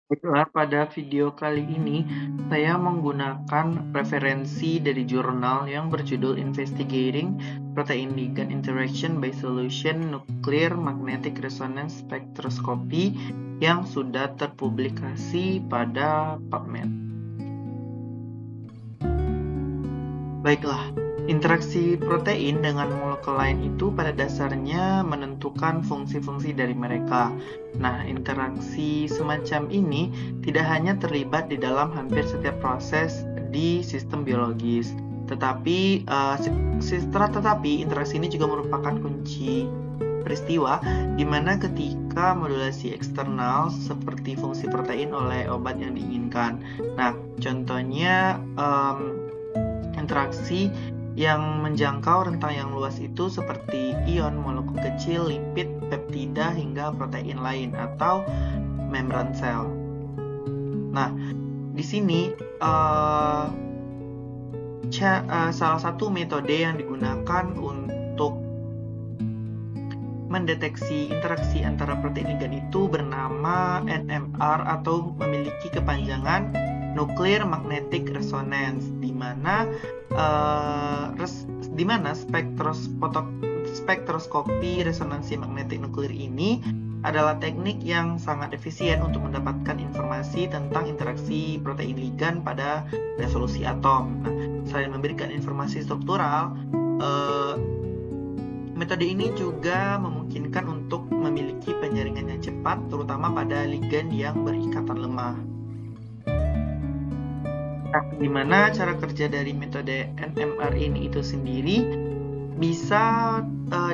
Baiklah, pada video kali ini saya menggunakan referensi dari jurnal yang berjudul Investigating Protein Ligand Interaction by Solution Nuclear Magnetic Resonance Spectroscopy yang sudah terpublikasi pada PubMed. Baiklah, interaksi protein dengan molekul lain itu pada dasarnya menentukan fungsi-fungsi dari mereka. Nah, interaksi semacam ini tidak hanya terlibat di dalam hampir setiap proses di sistem biologis, tetapi interaksi ini juga merupakan kunci peristiwa di mana ketika modulasi eksternal seperti fungsi protein oleh obat yang diinginkan. Nah, contohnya interaksi yang menjangkau rentang yang luas itu seperti ion, molekul kecil, lipid, peptida, hingga protein lain atau membran sel. Nah, di sini salah satu metode yang digunakan untuk mendeteksi interaksi antara protein ligand itu bernama NMR atau memiliki kepanjangan Nuclear Magnetic Resonance, di mana spektroskopi resonansi magnetik nuklir ini adalah teknik yang sangat efisien untuk mendapatkan informasi tentang interaksi protein ligand pada resolusi atom. Nah, selain memberikan informasi struktural, metode ini juga memungkinkan untuk memiliki penyaringan yang cepat, terutama pada ligand yang berikatan lemah. Nah, gimana cara kerja dari metode NMR ini itu sendiri bisa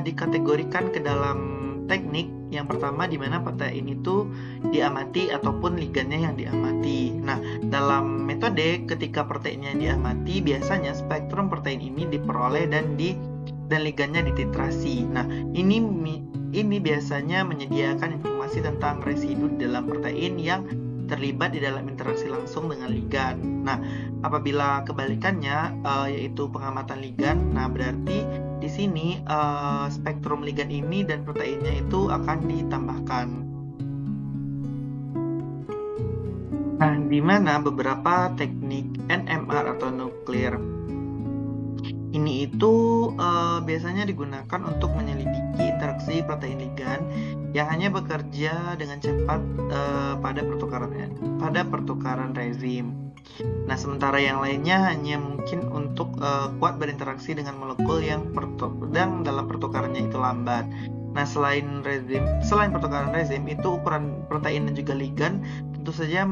dikategorikan ke dalam teknik yang pertama, di mana protein itu diamati ataupun ligandnya yang diamati. Nah, dalam metode ketika proteinnya diamati, biasanya spektrum protein ini diperoleh dan ligandnya dititrasi. Nah, ini biasanya menyediakan informasi tentang residu dalam protein yang terlibat di dalam interaksi langsung dengan ligand. Nah, apabila kebalikannya yaitu pengamatan ligand, nah berarti di sini spektrum ligand ini dan proteinnya itu akan ditambahkan. Nah, di mana beberapa teknik NMR atau nuklir ini itu biasanya digunakan untuk menyelidiki interaksi protein ligand yang hanya bekerja dengan cepat pada pertukaran rezim. Nah, sementara yang lainnya hanya mungkin untuk kuat berinteraksi dengan molekul yang sedang dalam pertukarannya itu lambat. Nah, selain pertukaran rezim itu ukuran protein dan juga ligand tentu saja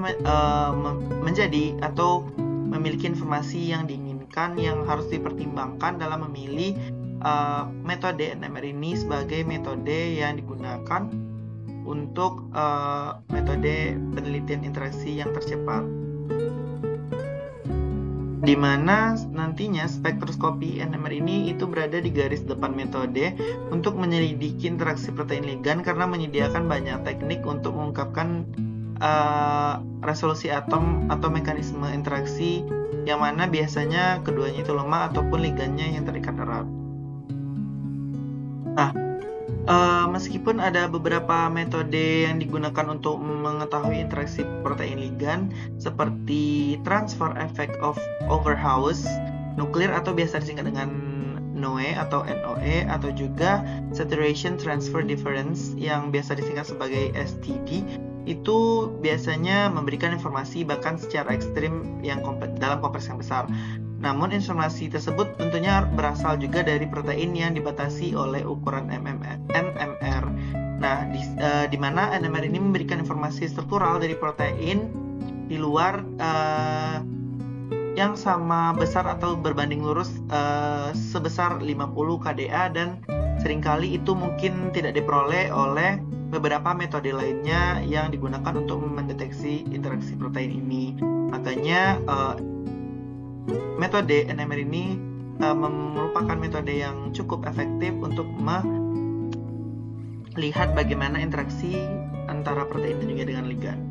menjadi atau memiliki informasi yang diinginkan yang harus dipertimbangkan dalam memilih metode NMR ini sebagai metode yang digunakan untuk metode penelitian interaksi yang tercepat, di mana nantinya spektroskopi NMR ini itu berada di garis depan metode untuk menyelidiki interaksi protein ligand karena menyediakan banyak teknik untuk mengungkapkan resolusi atom atau mekanisme interaksi yang mana biasanya keduanya itu lemah ataupun ligandnya yang terikat erat. Nah, meskipun ada beberapa metode yang digunakan untuk mengetahui interaksi protein ligand seperti transfer effect of Overhouse nuklir atau biasa disingkat dengan NOE atau juga saturation transfer difference yang biasa disingkat sebagai STD, itu biasanya memberikan informasi bahkan secara ekstrim yang dalam kompleks yang besar. Namun informasi tersebut tentunya berasal juga dari protein yang dibatasi oleh ukuran NMR. Nah, di mana NMR ini memberikan informasi struktural dari protein di luar yang sama besar atau berbanding lurus sebesar 50 kDa, dan seringkali itu mungkin tidak diperoleh oleh beberapa metode lainnya yang digunakan untuk mendeteksi interaksi protein ini. Makanya metode NMR ini merupakan metode yang cukup efektif untuk melihat bagaimana interaksi antara protein dan juga dengan ligand.